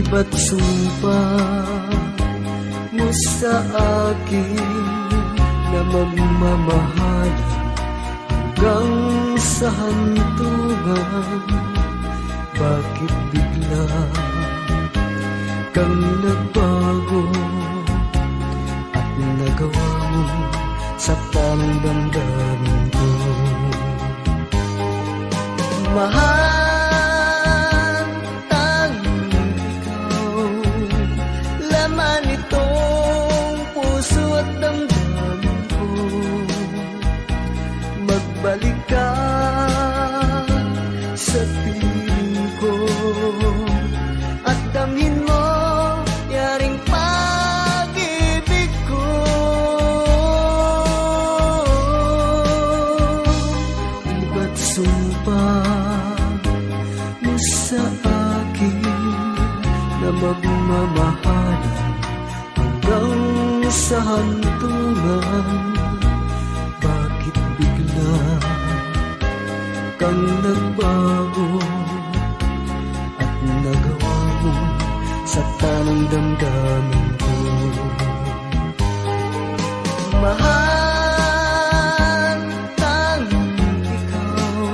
ba't sumpa mo sa akin na magmamahal hanggang sa hantungan? Bakit bigla kang nagbago at nagawa mo sa damdamin ko? Mahal, tanging ikaw, laman itong puso at damdamin ko. Magbalik ka sa piling ko at damhin mo yaring pag-ibig ko. Ba't sumpa mo sa akin na magmamahalan hanggang sa hantungan? Bakit bigla kang nagbago at nagawa mo sa tanang damdamin ko? Mahal, tanging ikaw,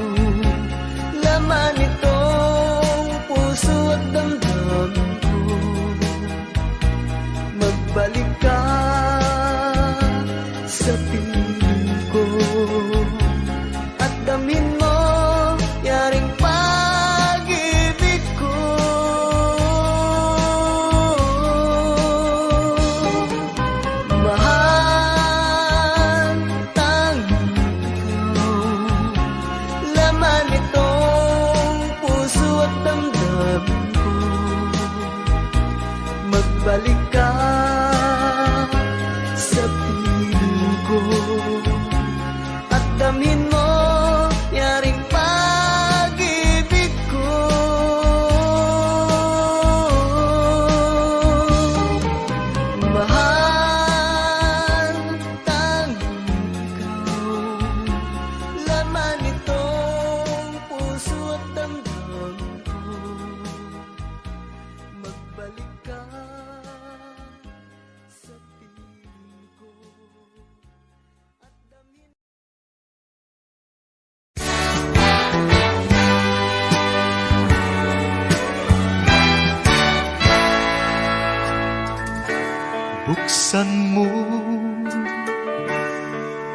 laman itong puso at damdamin ko. Magbalik ka sa piling ko at damhin mo yaring pag-ibig ko. Mahal, tanging ikaw, laman itong puso at damdamin ko. Magbalik ka sa piling ko at damhin mo yaring pag-ibig ko. Mahal, tanging ikaw, laman itong puso at damdamin ko. Magbalik ka sa piling ko at damhin. Buksan mo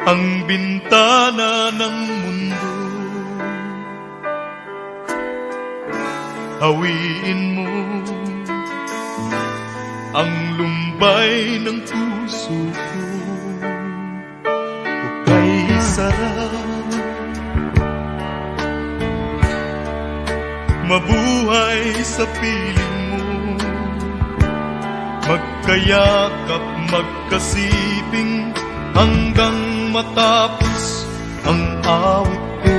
ang bintana ng mundo, hawiin mo ang lumbay ng puso ko. Hukay sarap, mabuhay sa piling mo, magkayakap, magkasiping hanggang matapos ang awit ko.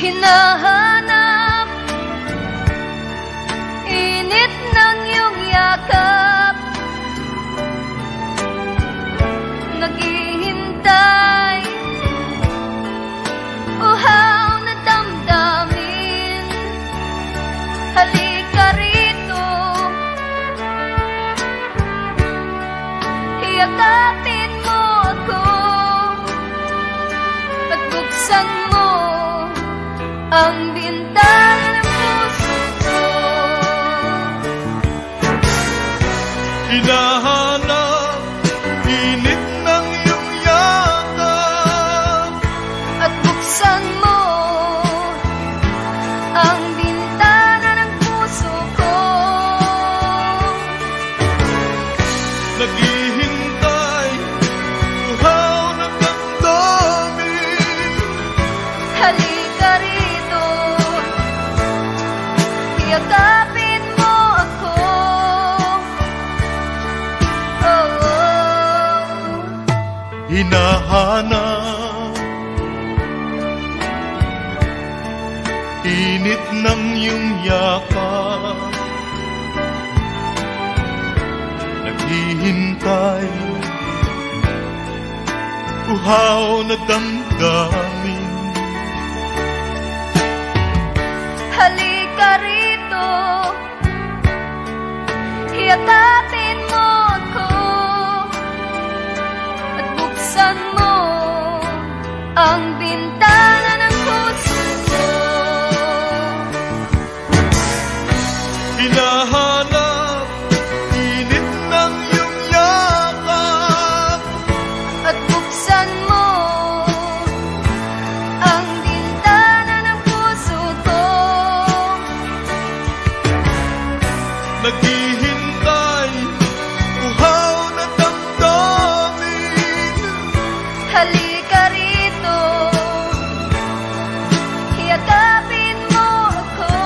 Hinahanap init ng iyong yakap, naghihintay uhaw na damdamin. Halika rito, yakapin mo ako at buksan mo ang bintana ng puso ko. Hinahanap init ng iyong yakap At buksan mo ang bintana ng puso ko. naghihintay, uhaw na damdamin. Halika rito, yakapin mo ako. Oh, oh. Hinahanap init ng iyong yakap, naghihintay, uhaw na damdamin. Halika yakapin mo ako at buksan mo ang bintana ng puso ko. Hinahanap init ng iyong yakap, At buksan mo ang bintana ng puso ko. naghihintay, uhaw na damdamin. Halika rito, yakapin mo ako.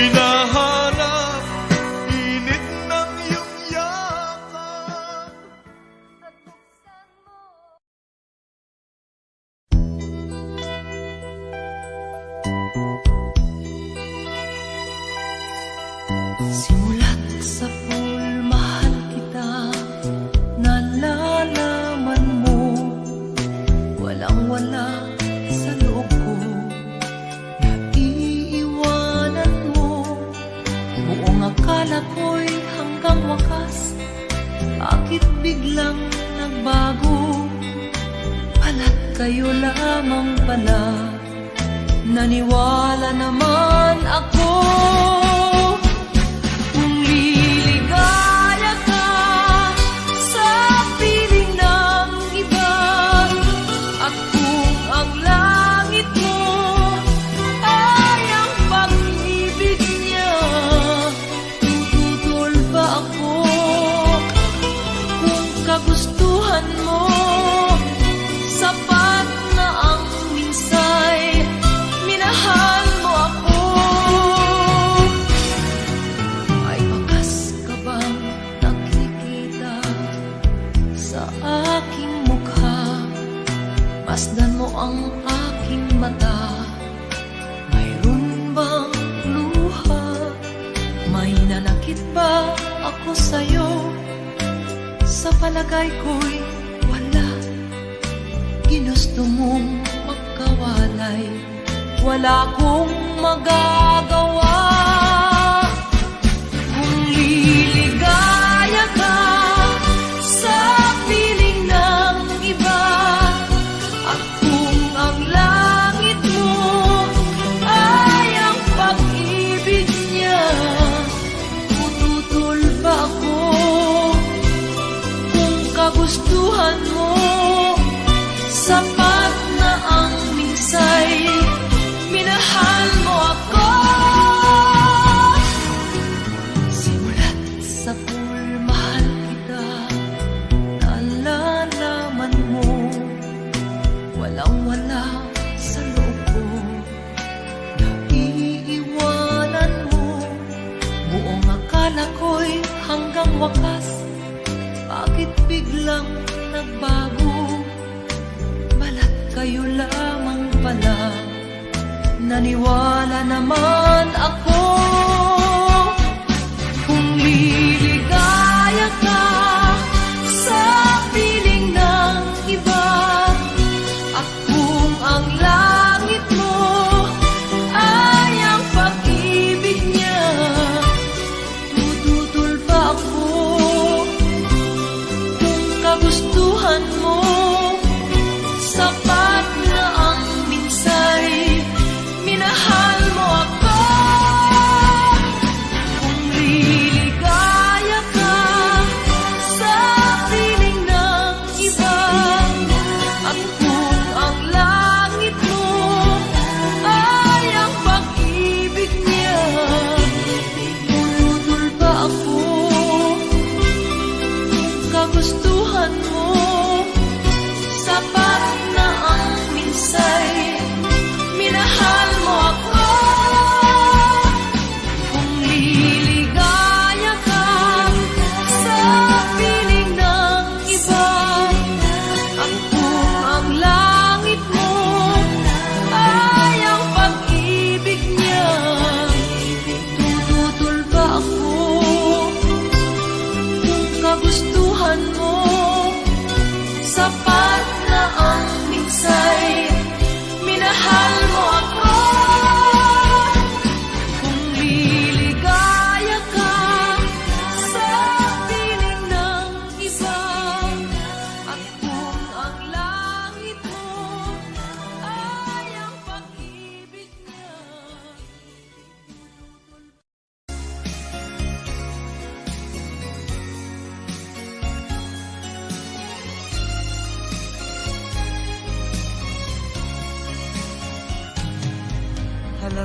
Hinahanap init ng iyong yakap. At buksan mo. Simulat sa pool, mahal kita, nalalaman mo, walang-wala sa loob ko, naiiwanan mo. Buong akala ko'y hanggang wakas, bakit biglang nagbago? Pala't kayo lamang pala, naniwala naman ako. Kung liligaya ka sa piling ng iba, at kung ang langit mo ay ang pag-ibig niya, tututol ba ako? Kung kagustuhan mo, sapat na ang minsay, minahal mo ako. Ay bakas ka bang nakikita sa aking mukha? Masdan mo ang aking mata, mayroon bang luha? May nanakit ba ako sa'yo? Sa palagay ko'y wala. Ginusto mong magkawalay, wala akong magagawa. Kung liligaya ka sa piling ng iba, at kung ang langit mo ay ang pag-ibig niya, tututol ba ako? Kung kagustuhan mo, sapat na ang minsay, minahal mo ako. Simulat sa pool, mahal kita, nalalaman mo, walang-wala sa loob ko, naiiwanan mo. Buong akala ko'y hanggang wakas, bakit biglang nagbago? Balat kayo lamang pala, naniwala naman ako. Kung liligaya ka sa piling ng iba, at kung ang langit mo ay ang pag-ibig niya, tututol ba ako? Kung kagustuhan mo, sapat na ang minsay, minahal mo ako. Kung liligaya ka sa piling ng iba, at kung ang langit mo ay ang pag-ibig niya, tututol ba ako? Kung kagustuhan mo, sapat na ang minsay, minahal mo ako. Kung liligaya ka sa piling ng iba, at kung ang langit mo ay ang pag-ibig niya, tututol ba ako? Kung kagustuhan mo, sapat na ang minsay, minahal mo ako. Kung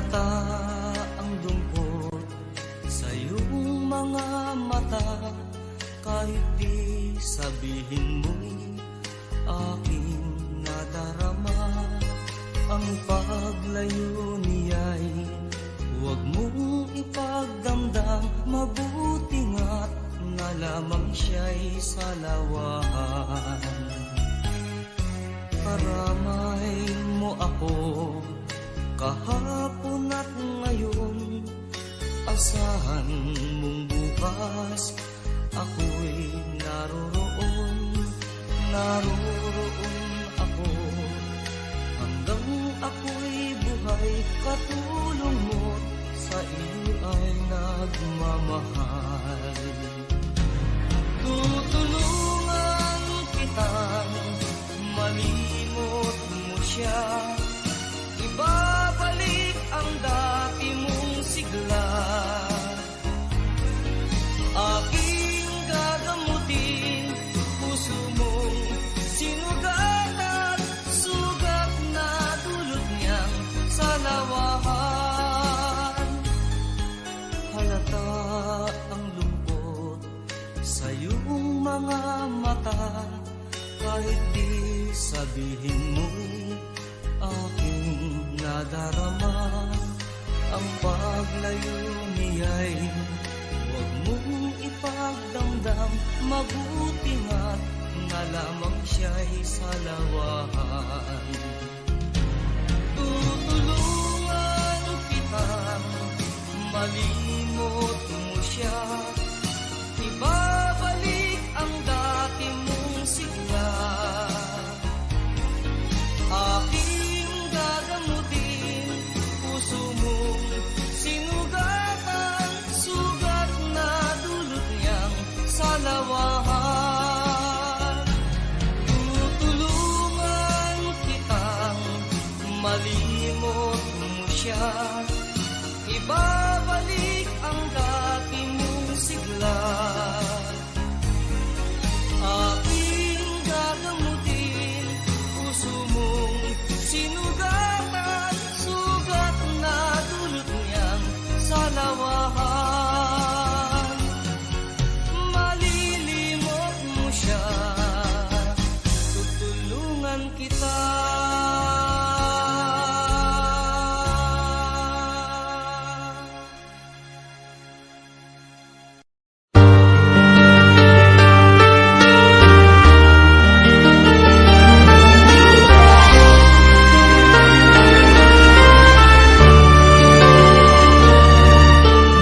Halata ang lungkot sa iyong mga mata, kahit di sabihin mo'y aking nadarama. Ang paglayo niya'y huwag mong ipagdamdam, mabuti nga't na lamang siya'y salawahan. Karamay mo ako kahapon at ngayon, asahan mong bukas ako'y naroroon ako. Hanggang ako'y buhay, katulong mo't sa iyo ay nagmamahal. Tutulungan kitang malimot mo siya, ibabalik ang dati mong sigla. Aking gagamutin puso mong sinugatan, sugat na dulot niyang salawahan. Halata ang lungkot sa iyong mga mata, kahit di sabihin mo'y aking nadarama. Ang paglayo niya'y huwag mong ipagdamdam, mabuti nga't na lamang siya'y salawahan. Tutulungan kitang malimot mo siya, ibabalik ang dati mong sigla. Aking gagamutin puso mong sinugatan, sugat na dulot niyang salawahan. Tutulungan kitang malimot mo siya, ibabalik ang dati mong sigla. Aking gagamutin puso mong sinugatan, sugat na dulot niyang salawahan. Malilimot mo siya, tutulungan kita.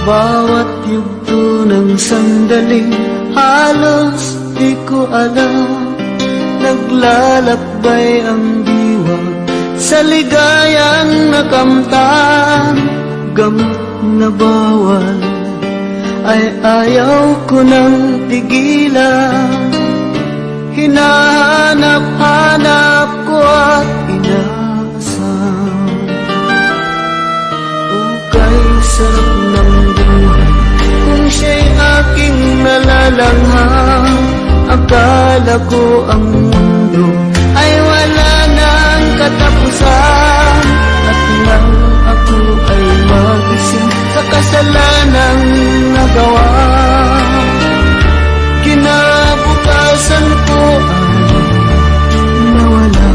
Bawat yugto ng sandaling halos di ko alam, naglalakbay ang diwa sa ligayang nakamtan. Gamot na bawal ay ayaw ko nang tigilan, hinahanap-hanap ko at inaasam. Ukay sarap ng buhay kung siya'y aking nalalanghang. Akala ko ang mundo ay wala nang katapusan, at nang ako ay magising sa kasalanang nagawa, kinabukasan ko ay nawala.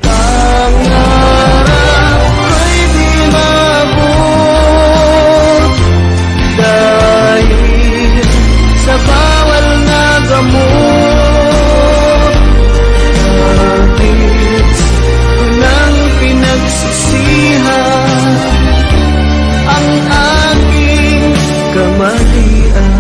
Pangarap ko'y di maabot dahil sa bawal na gamot. Bakit ko nang pinagsisihan ang aking kamalian?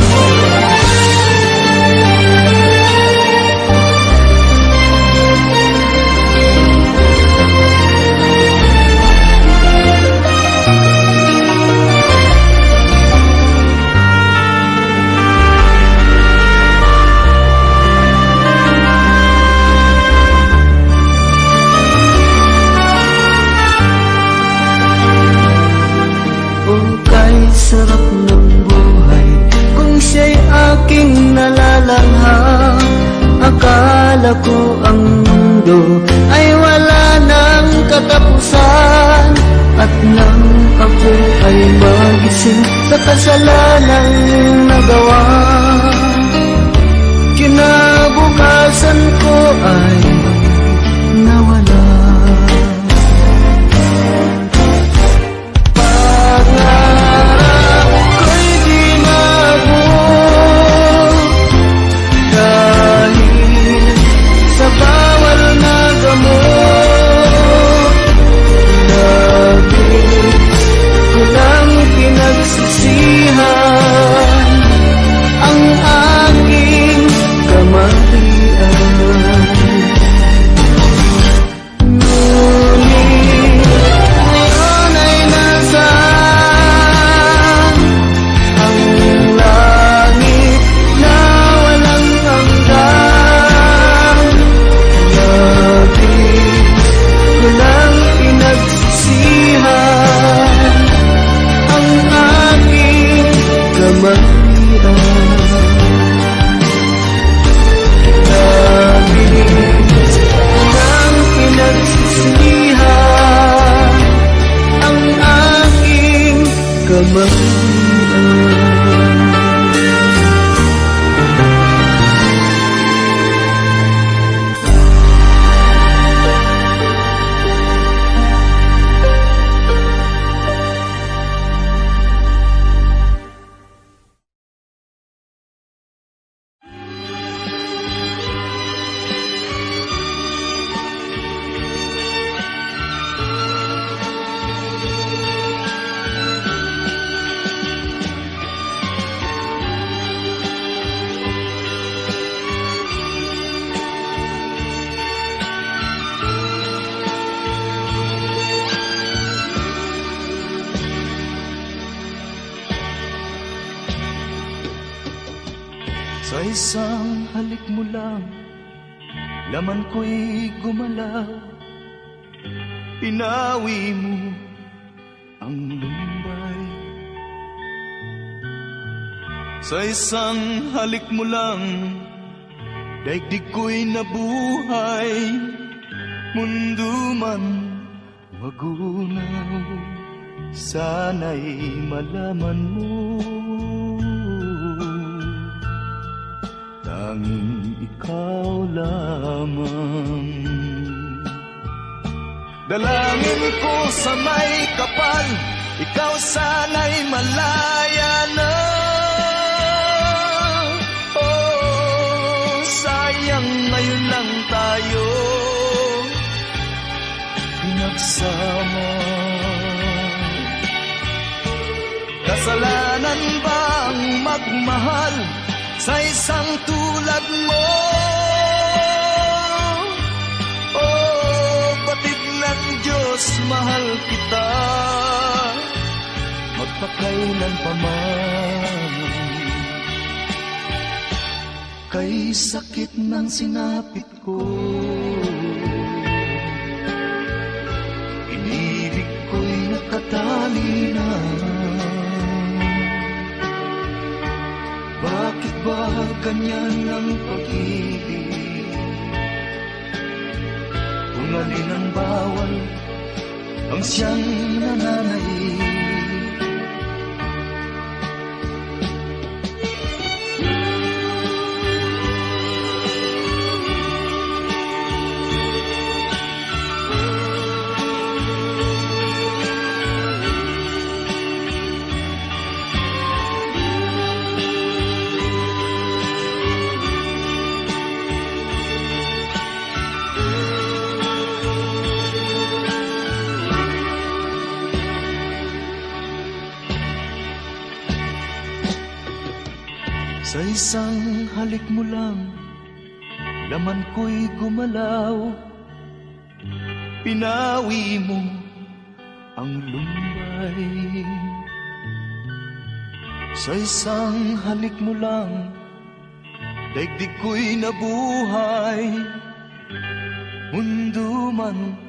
Sarap ng buhay kung siya'y aking nalalanghang. Akala ko ang mundo ay wala nang katapusan. At nang ako ay magising sa kasalanang nagawa, kinabukasan ko ay nawala. Pangarap ko'y ginabot dahil sa bawal na gamot. Labis ko lang pinagsisihan ang aking kamalian. Ngunit ngayon ay nasaan ang langit na walang hanggan. Labis ko lang pinagsisihan ang aking kamalian. Labis lang pinagsisihan ang aking kamalian. Sa isang halik mo lang, laman ko'y gumalaw. Pinawi mo ang lumbay. Sa isang halik mo lang, daigdig ko'y nabuhay. Mundo man magunaw, sana'y malaman mo. Tanging ikaw lamang. Dalangin ko sa may kapal, ikaw sana'y malaya na. Oh, sayang ngayon lang tayo pinagsama. Kasalanan bang magmahal sa isang tulad mo? Oh, batid ng Diyos, mahal kita magpakailan pa man. Kay sakit ng sinapit ko, inibig ko'y nakatali na. Bakit ba ganyan ang pag-ibig? Kung alin ang bawal, ang siyang nananaig. Sa isang halik mo lang, laman ko'y gumalaw. Pinawi mo ang lumbay. Sa isang halik mo lang, daigdig ko'y nabuhay. Mundo man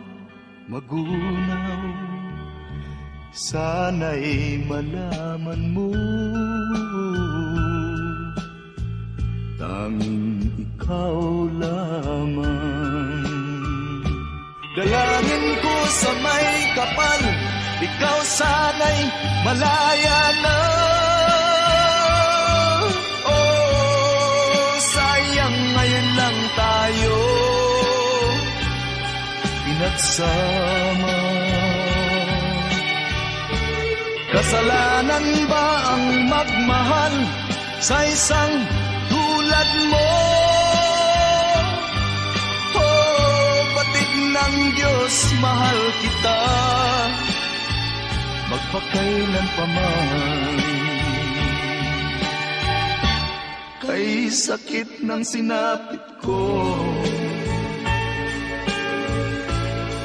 magunaw, sana'y malaman mo. Tanging ikaw lamang. Dalangin ko sa may kapal, ikaw sana'y malaya na. Oh, sayang ngayon lang tayo pinagsama. Kasalanan ba ang magmahal sa isang tulad mo? Oh, batik ng Diyos, mahal kita magpakailan pa man. Kay sakit ng sinapit ko,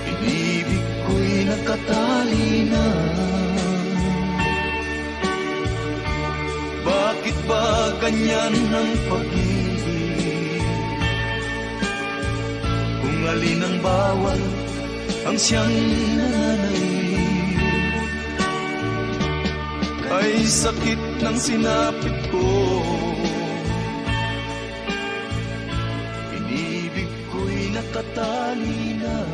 inibig ko'y nakatali na. Bakit ba ganyan ang pag-ibig? Kung alin ang bawal ang siyang nanay. Ay sakit ng sinapit ko, inibig ko'y nakatali na.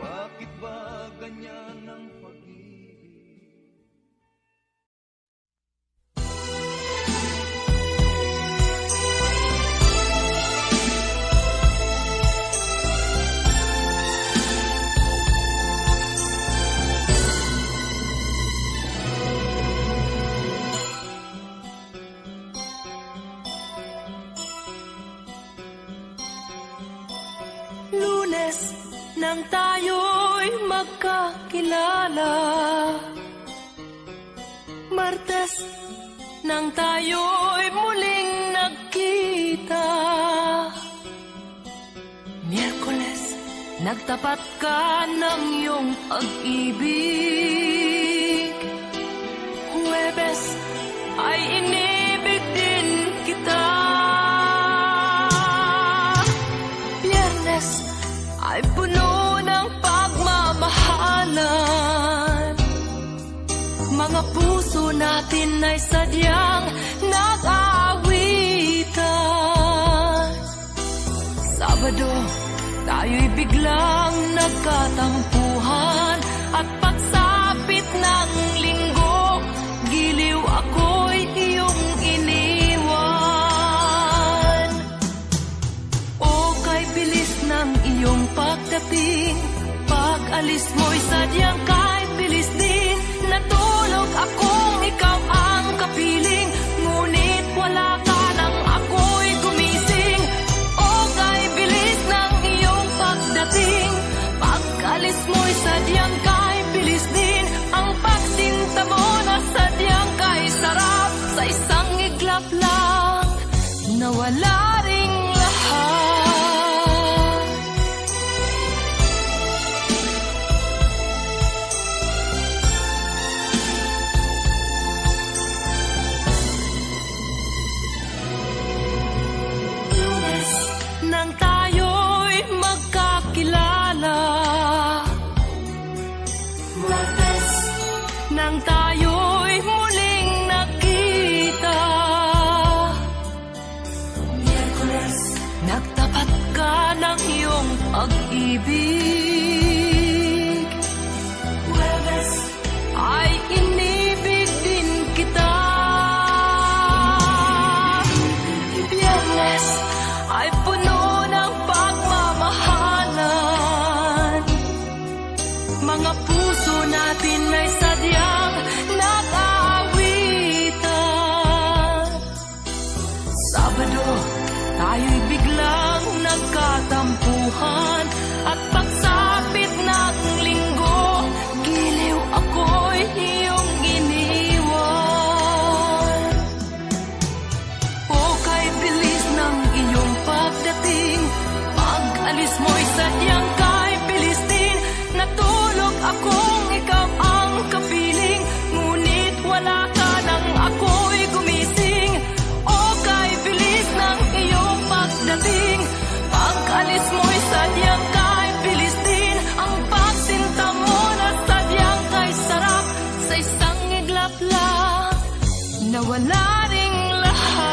Bakit ba ganyan ang pag-ibig? Lunes nang tayo'y magkakilala, Martes nang tayo'y muling nagkita, Miyerkules nagtapat ka ng iyong pag-ibig, Huwebes ay inibig din kita, Biyernes ay puno ng pagmamahalan. Mga puso natin ay sadyang nag-aawitan. Sabado, tayo'y biglang nagkatampuhan. At pagsapit ng linggo, giliw ako'y iyong iniwan. O kay bilis ng iyong pagdating, pag-alis mo'y sadyang kahit bilis din. Natulog akong ikaw ang kapiling, ngunit wala ka nang ako'y gumising. O kay bilis ng iyong pagdating, pag-alis mo'y sadyang kahit bilis din. Ang pagsinta mo na sadyang kahit sarap, sa isang iglap lang nawala ring lahat. Nang tayo'y magkakilala, Martes nang tayo'y muling nagkita, Miyerkules nagtapat ka ng iyong pag-ibig, Huwebes ay inibig din kita, Biyernes ay puno ng pagmamahalan. Mga puso natin ay sadyang nag-aawitan. Sabado, tayo'y biglang nagkatampuhan. At pagsapit ng linggo, giliw ako'y iyong iniwan. O kay bilis ng iyong pagdating, pag-alis mo'y sadyang kahit bilis din. Natulog akong ikaw ang kapiling, ngunit wala ka nang ako'y gumising. O kay bilis ng iyong pagdating, pag-alis mo'y sadyang kahit bilis din. Ang pagsinta mo na sadyang kay sarap, sa isang iglap lang nawala ring lahat.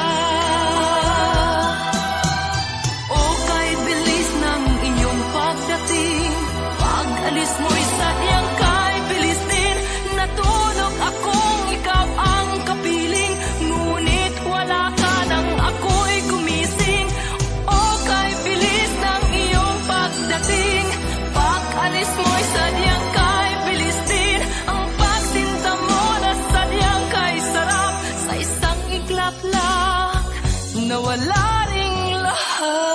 O kay bilis ng nawala ring lahat.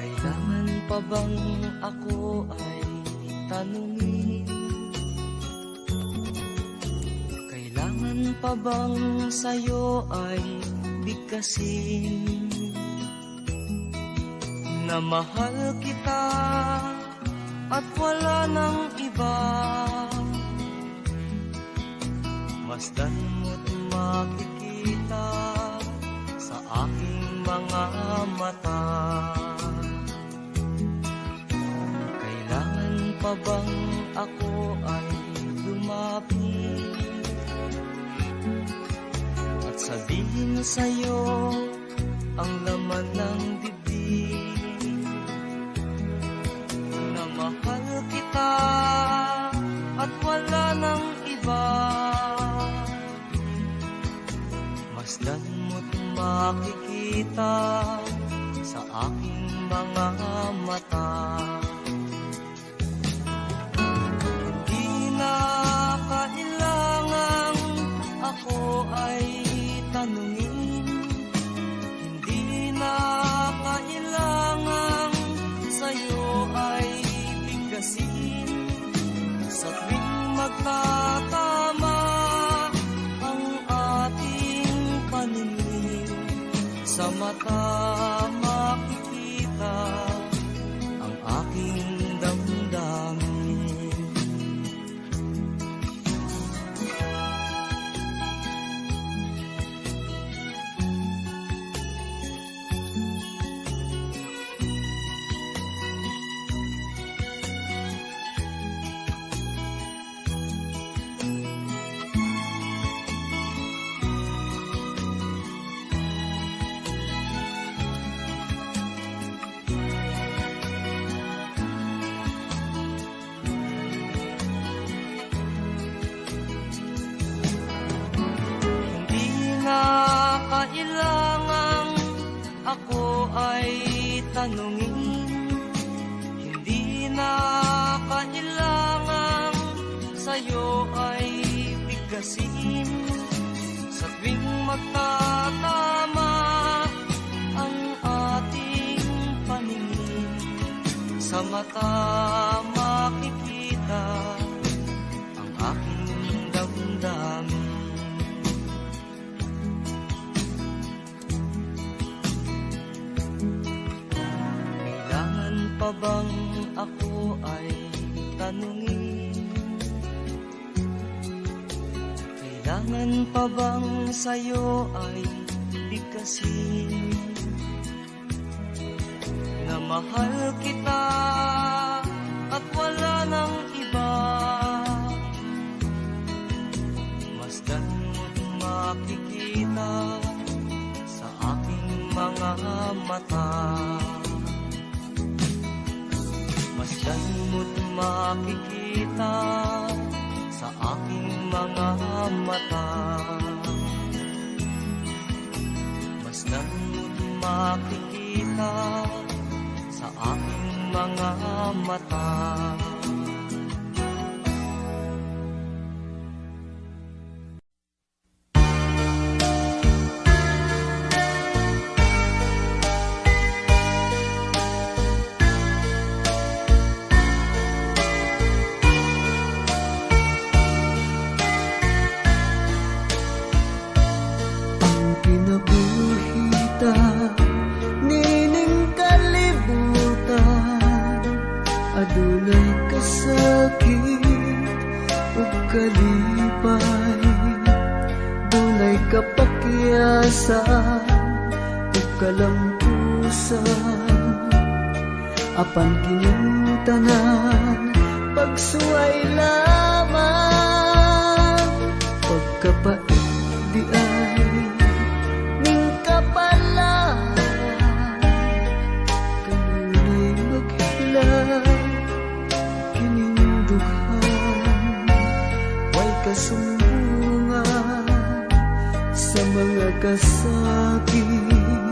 Kailangan pa bang ako ay tanungin? Kailangan pa bang sa'yo ay bigkasin? Na mahal kita at wala nang iba. Masdan mo't makikita sa aking mga mata. Kailangan pa bang ako ay lumapit at sabihin sa'yo ang laman ng dibdib? Na mahal kita at wala nang iba. Masdan mo't makikita sa aking mga mata. Hindi na kailangang ako ay tanungin. Hindi na kailangang sa'yo ay bigkasin. Sa tuwing magtatama ang ating paningin, sa mata makikita ang aking damdamin. Kailangang ako ay tanungin. Hindi na kailangang sa'yo ay bigkasin. Sa tuwing magtatama ang ating paningin, sa mata makikita ang aking damdamin. Pa bang ako ay tanungin? Kailangan pa bang sa'yo ay bigkasin? Na mahal kita at wala nang iba. Masdan mo't makikita sa aking mga mata. Masdan mo't makikita sa aking mga mata. Masdan mo't makikita sa aking mga mata. Adunay kasakit ug kalipay, dunay kapakyasan ug kalampusan. Apan kining tanan pagsuway lamang, pagkapait di ay ning kasumbungan sa mga kasakit,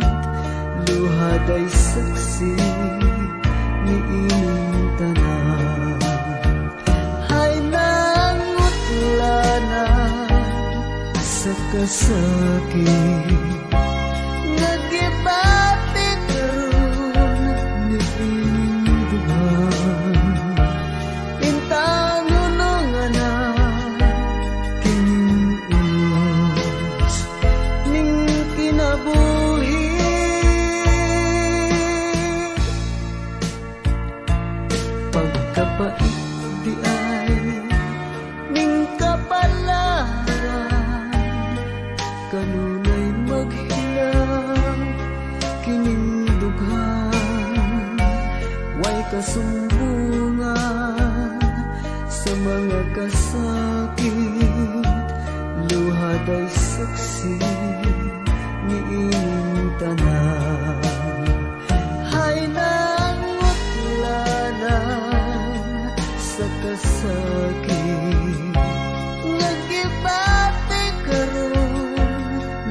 luhad ay saksi ni ining tanan. Hay nangutlanan sa kasakit, nagibati karon ni ining dugan. Intang nunungan na kining unos ning kinabuhi. Pagkapait di ay ning kapalaran, kanunay maghilang kining dughan. Way kasumbungan sa mga kasakit, luhad ay saksi ni ining tanan. Hay nangutlanan sa kasakit, nagibati karon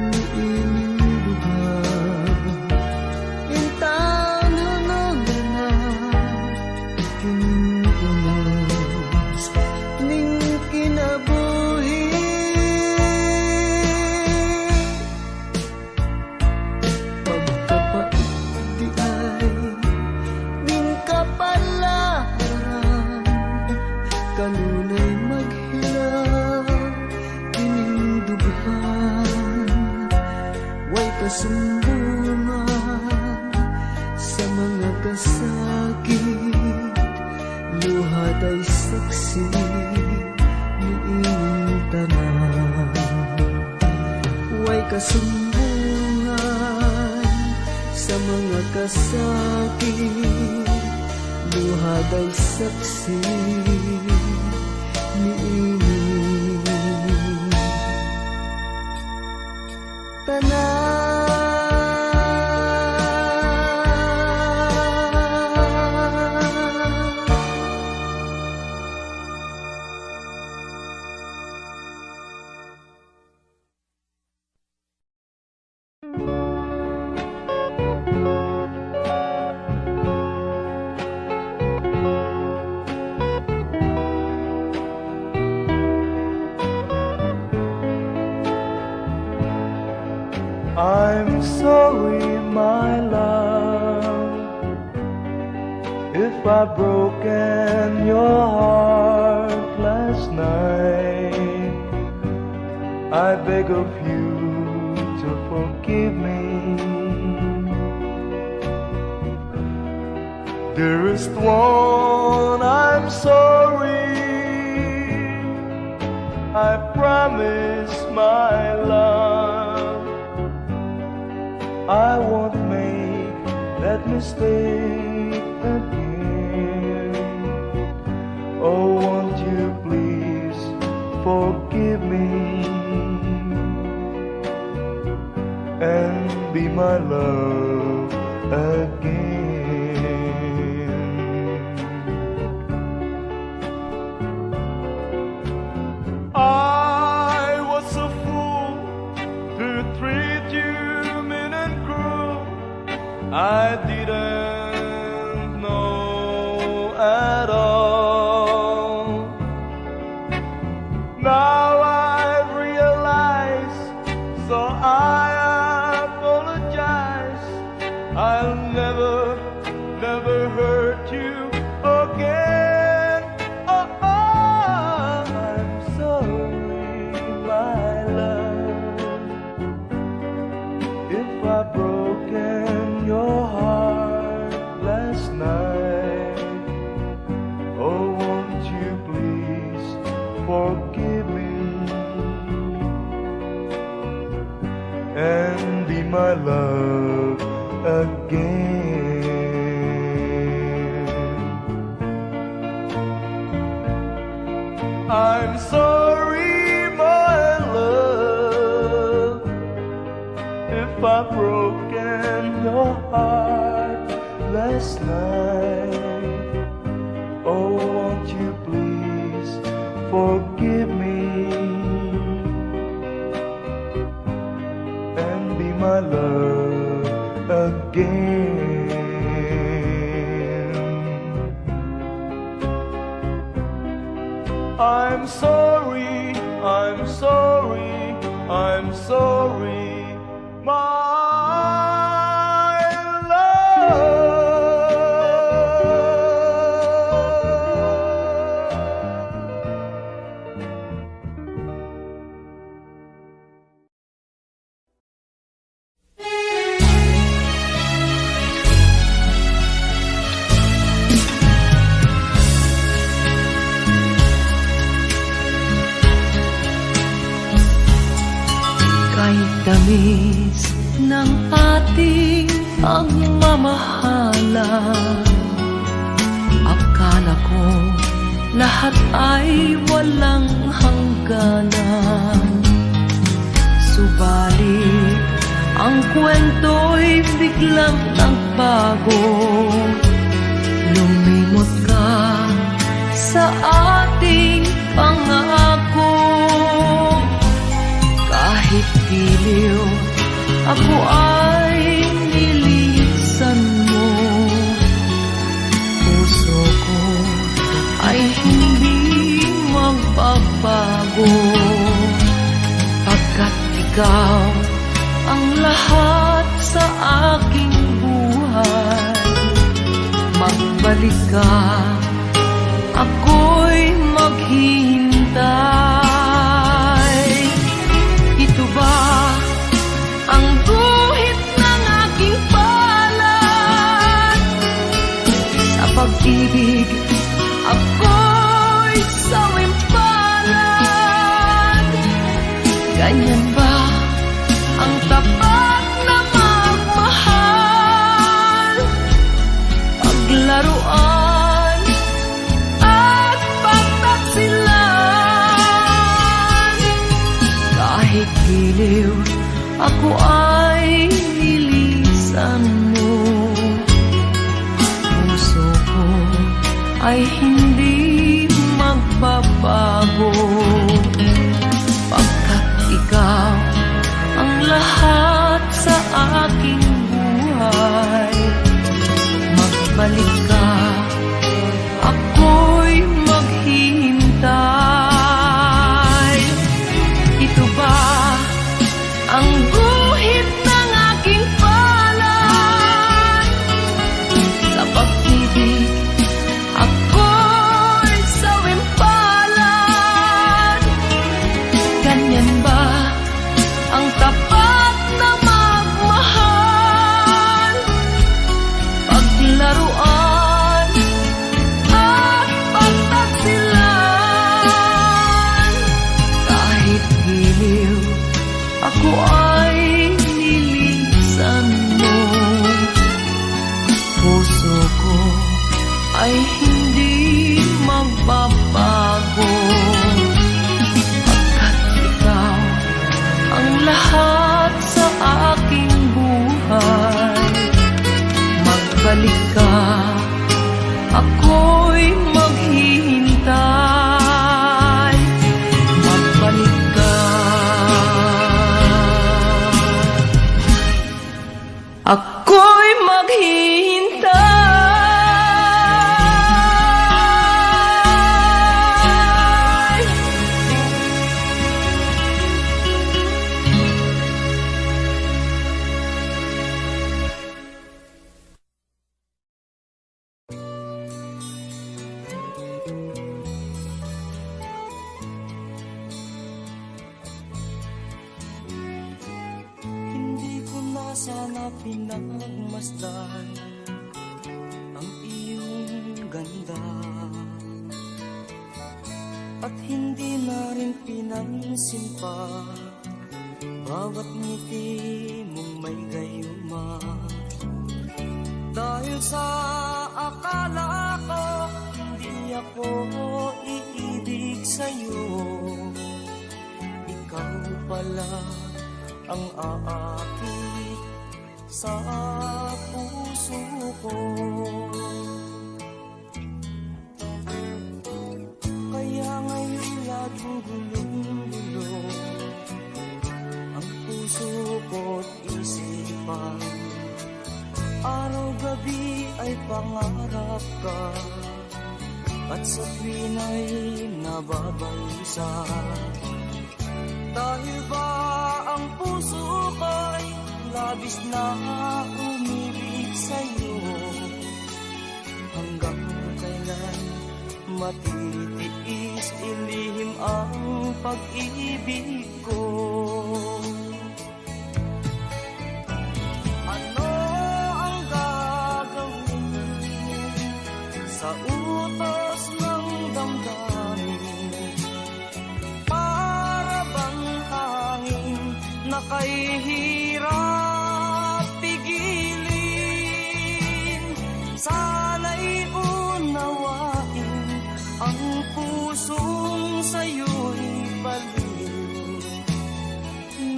ni ining dugan. Intang nunungan na kining unos ning kinabuhi. Pagkapait di ay ning kapalaran, kanunay maghilang kining dughan. Way kasumbungan sa mga kasakit, luhad ay saksi ni ining tanan. Way kasumbungan sa mga kasakit, luhad ay saksi ni ining I'm sorry, my love, if I've broken your heart last night. I beg of you to forgive me. Dearest one, I'm sorry. I promise, my love, I won't make that mistake again. Oh, won't you please forgive me and be my love again. I was a fool to treat you mean and cruel. I didn't know at all. Now I realize, so I apologize. I'll never, never hurt you again. Oh, oh, I'm sorry, my love, if I've broken your heart last night. Oh, won't you please forgive me and be my love again. I'm sorry, my love, if I've broken your heart last night. Oh, won't you please forgive me love again. I'm sorry, I'm sorry, I'm sorry, my love. Kahit tamis ng ating pagmamahalan, akala ko lahat ay walang hangganan. Subalit ang kwento'y biglang nagbago. Lumimot ka sa ating pangako. Kahit giliw, ako ay nilisan mo. Puso ko ay hindi magbabago, pagkat ikaw ang lahat sa aking buhay. Magbalik ka, ako'y maghihintay. Ito ba ang guhit ng aking palad? Sa pag-ibig, ako'y sawimpalad. Ganyan ba ang tapat na magmahal? Paglaruan at pagtaksilan. Kahit giliw, ako ay nilisan mo. Puso ko ay hindi magbabago, pagkat ikaw ang lahat sa aking buhay. Magbalik ka, ako'y maghihintay. Ito ba ang guhit ng aking palad? Sa pag-ibig, ako'y sawimpalad. Ganyan ba ang tapat na magmahal? Paglaruan at pagtaksilan. Kahit giliw, ako ay nilisan mo. Puso ko ay hindi magbabago, pagkat ikaw ang lahat sa aking buhay. Magbalik ka, ako'y maghihintay. Magbalik ka, ako'y maghihintay. Hindi ko na sana pinagmasdan ang iyong ganda, at hindi na rin pinansin pa bawat ngiti mong may gayuma. Dahil sa akala ko hindi ako iibig sa'yo, ikaw pala ang aakit sa puso ko. Kaya ngayon laging gulong-gulo ang puso ko't isip isipan. Araw-gabi ay pangarap ka, at sa tuwin ay nababalisa. Dahil ba ang puso ko'y labis na umibig sa'yo? Hanggang kailan matitiis ilihim ang pag-ibig ko? Ano ang gagawin sa utos ng damdamin? Para bang hangin na kay hirap pigilin? Sana'y unawain ang pusong sa'yo'y baliw.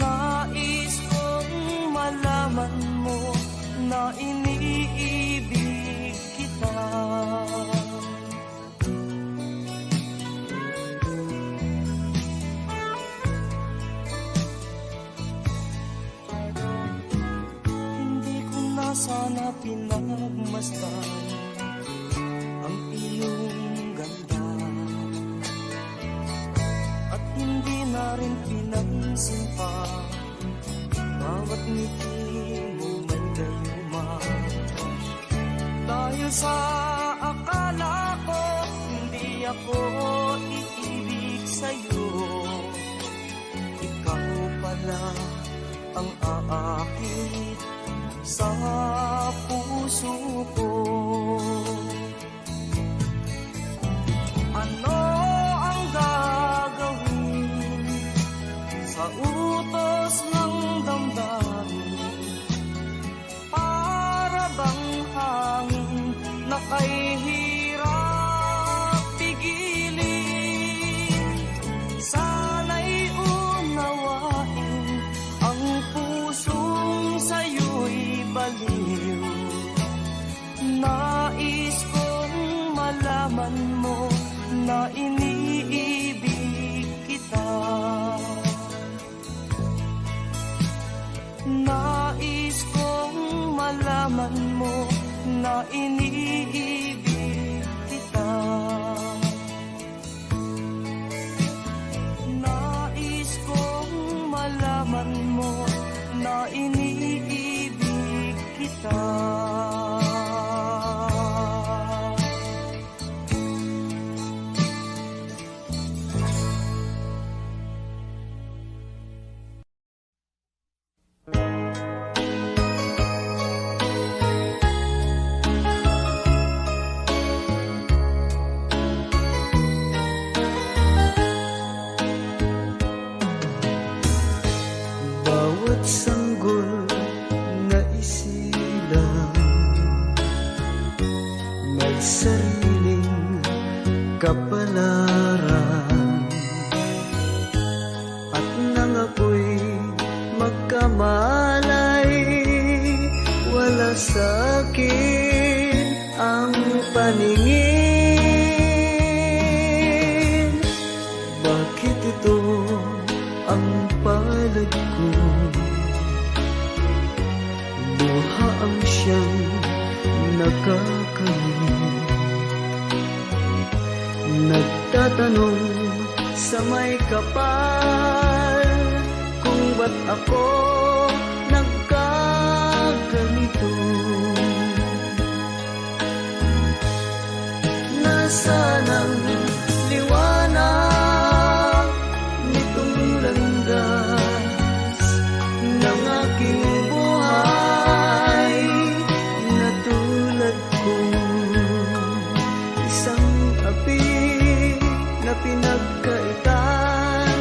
Nais kong malaman mo na iniibig kita. Hindi ko na sana pinagmasdan ang iyong ganda, at hindi na rin pinansin pa bawat ngiti mo may gayuma. Dahil sa akala ko hindi ako iibig sa'yo, ikaw pala ang aakit sa puso ko. Ano ang gagawin sa utos ng damdamin? Para bang hangin na kay hirap pigilin? Sana'y unawain ang pusong sa'yo'y baliw. Nais kong malaman mo na iniibig kita. Nais kong malaman mo na iniibig kita. Nais kong malaman mo na iniibig kita. Bawat sanggol na isilang may sariling kapalaran, at nang ako'y magkamalay, wala sa'kin ang paningin. Bakit ito ang palad ko? Luha ang siyang nakakamit. Nagtatanong sa may kapal kung ba't ako nagkaganito. Nasaan ang liwanag nitong landas ng aking buhay? Na tulad ko, isang api na pinagkaitan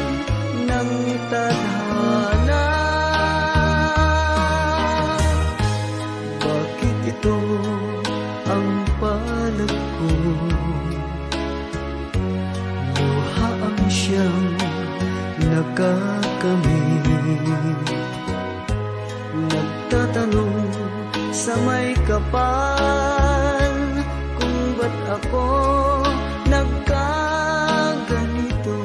ng tadhana. Bakit ito ang palad ko? Luha ang siyang nakakamit. Nagtatanong sa may kapal kung ba't ako nagkaganito.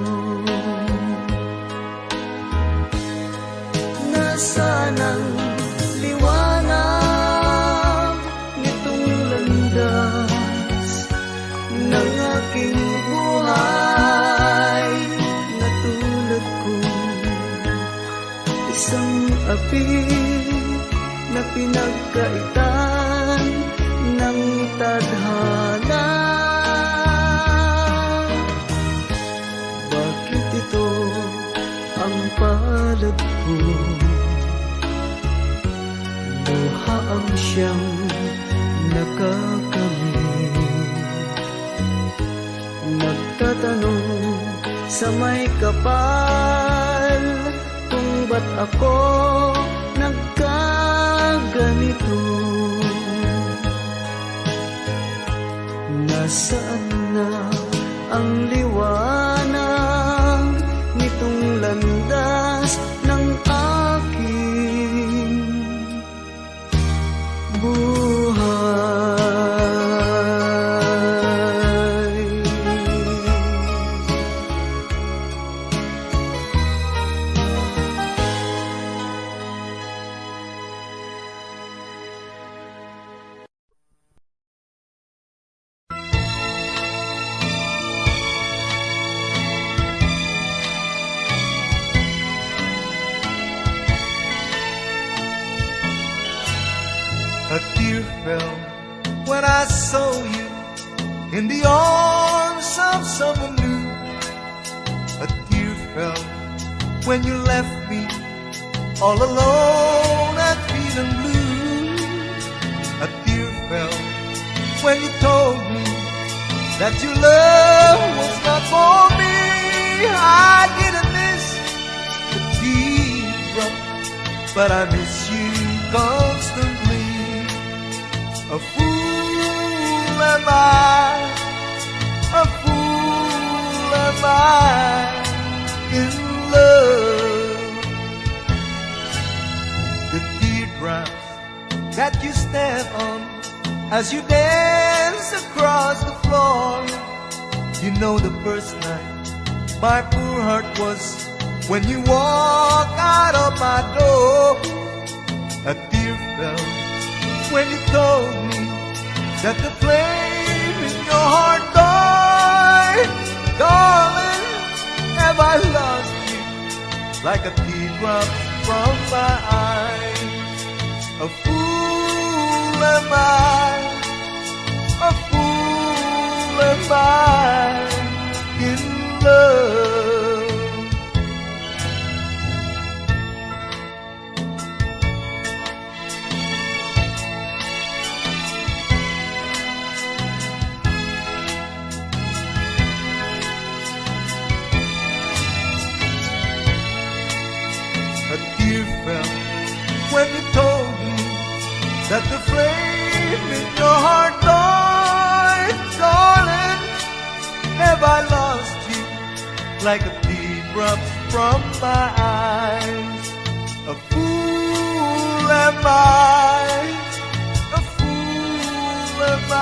Nasaan ang liwanag isang api na pinagkaitan ng tadhana. Bakit ito ang palad ko? Luha ang siyang nakakamit. Nagtatanong sa may kapal kung ba't ako nagkaganito. Nasaan na ang liwanag nitong landas ng aking buhay? A tear fell when I saw you in the arms of someone new. A tear fell when you left me all alone and feeling blue. A tear fell when you told me that your love was not for me. I didn't miss the teardrop, but I miss you constantly. A fool am I, a fool am I in love. The teardrops that you stand on as you dance across the floor. You know the first night my poor heart was when you walk out of my door. A tear fell when you told me that the flame in your heart died. Darling, have I lost you like a teardrop from my eye? A fool am I, a fool am I in love. When you told me that the flame in your heart died, darling, have I lost you like a teardrop from my eyes? A fool am I, a fool am I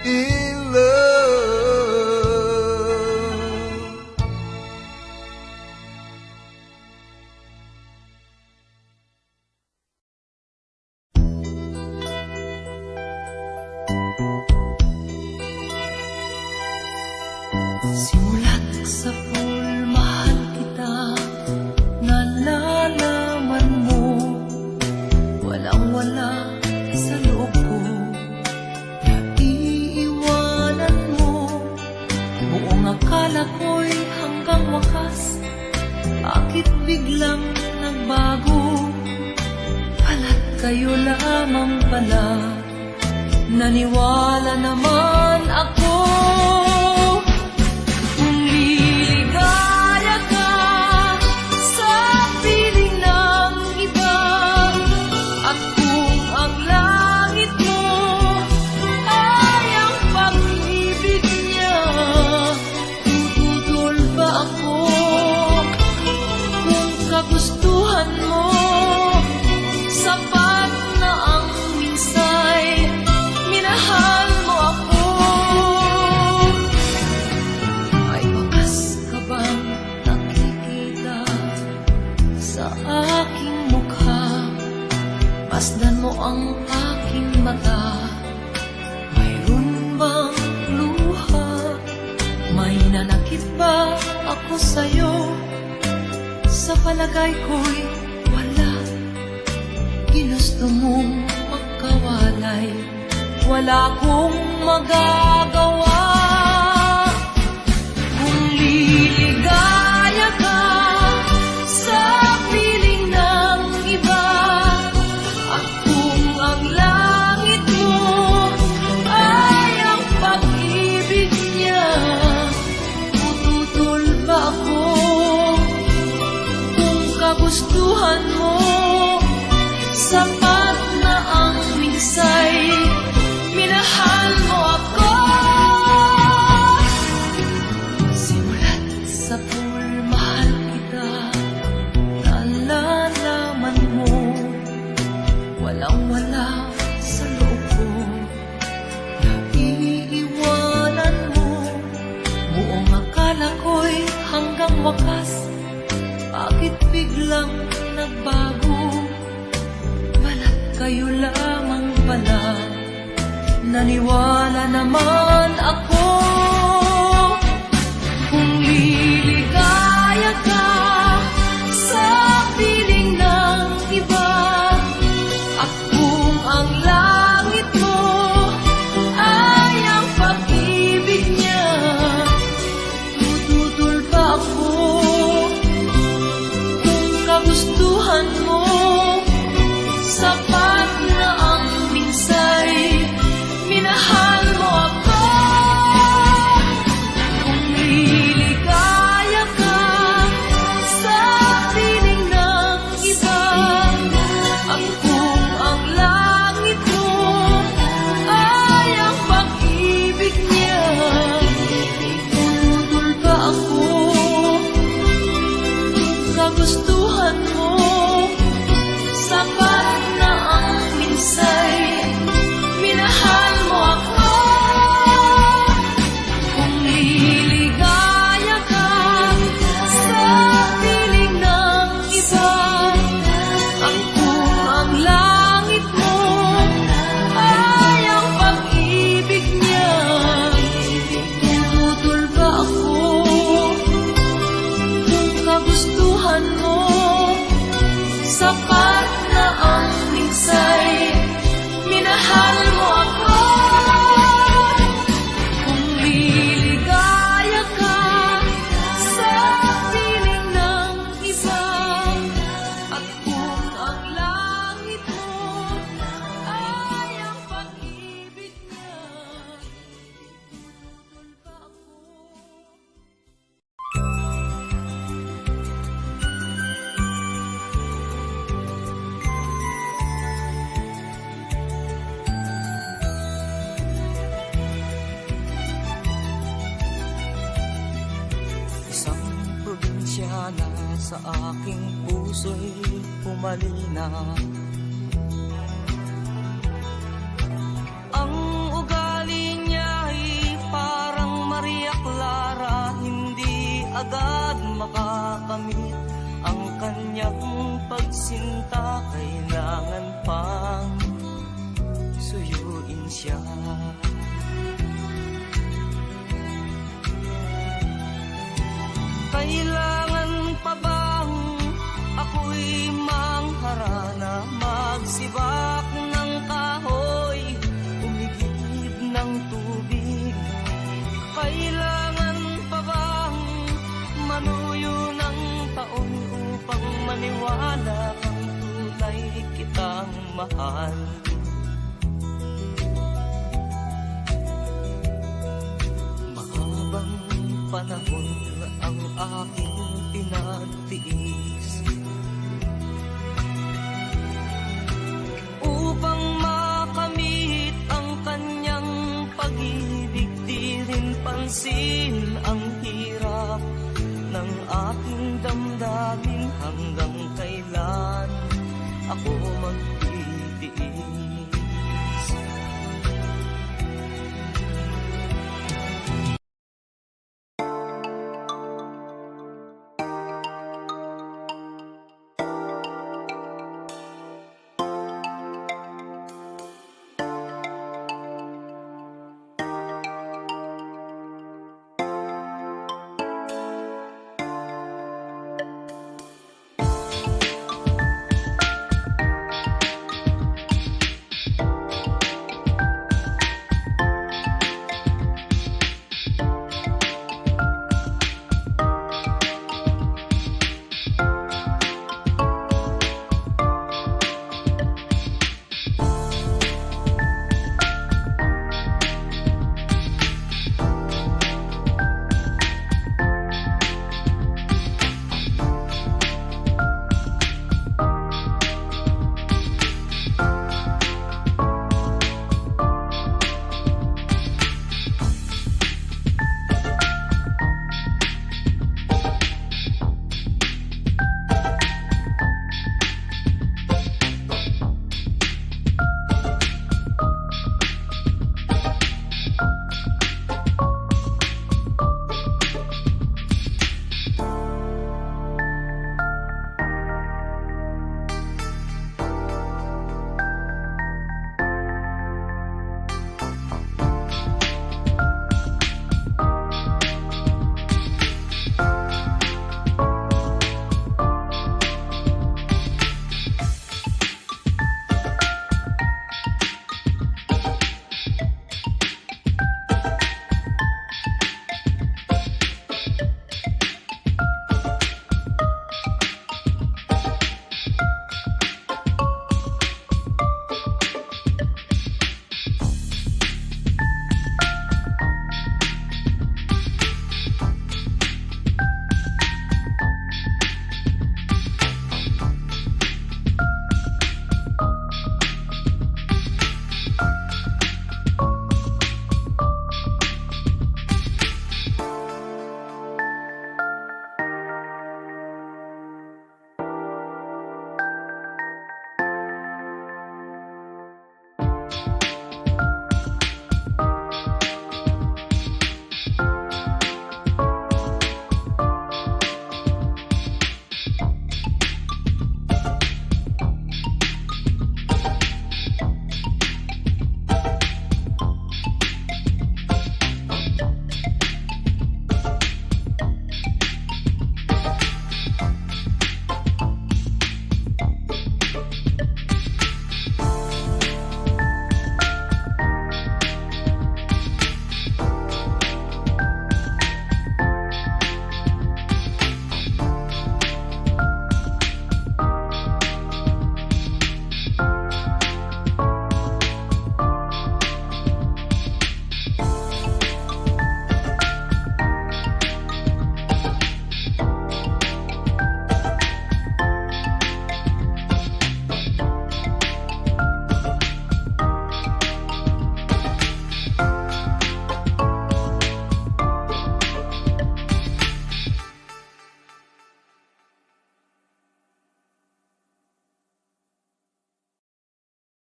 in love. Simulat sa pool, mahal kita, nalalaman mo, walang-wala sa loob ko, iiwanan mo. Buong akala ko'y hanggang wakas, bakit biglang nagbago? Pala't kayo lamang pala, naniwala naman ako. Gustuhan mo, sapat na ang minsay, minahal mo ako. May wakas ka bang nakikita sa aking mukha? Masdan mo ang aking mata, mayroon bang luha? May nanakit ba ako sa'yo? Sa palagay ko'y wala, ginusto mong magkawalay, wala kong magagawa. Kung liligaya ka sa piling ng iba, at kung ang langit mo ay ang pag-ibig niya, tututol ba ako? Kung kagustuhan mo, sapat na ang minsay, minahal mo ako. Simulat sa pool, mahal kita, nalalaman mo, walang-wala sa loob ko, naiiwanan mo. Buong akala ko'y hanggang wakas, bakit biglang nagbago? Balat kayo lamang pala, naniwala naman ako. Kung liligaya ka sa piling ng iba, at kung ang langit mo ay ang pag-ibig niya, tututol ba ako? Kung kagustuhan mo, sapat na ang minsay, minahal mo ako. Kung liligaya ka sa piling ng iba, at kung ang langit mo ay ang pag-ibig niya, tututol ba ako? Kung kagustuhan mo, sapat na ang minsay, minahal mo ako. Kung liligaya ka sa piling ng iba, at kung ang langit mo ay ang pag-ibig niya, tututol ba ako? Kung kagustuhan mo, sapat na ang minsay, minahal mo ako. Kung liligaya ka sa piling ng iba, at kung ang langit mo ay ang pag-ibig niya, tututol ba ako? Isang probinsya na sa aking puso'y pumalina. Ang ugali niya'y parang Maria Clara, hindi agad makakamit ang kanyang pagsinta. Kailangan pang suyuin siya. Kailangan pa bang ako'y mangharana, magsibak ng kahoy, umigib ng tubig? Kailangan pa bang manuyo ng taon upang maniwala kang tunay kitang mahal? Mahabang panahon ang aking pinagtiis upang makamit ang kanyang pag-ibig. Di rin pansin ang hirap ng aking damdamin. Hanggang kailan ako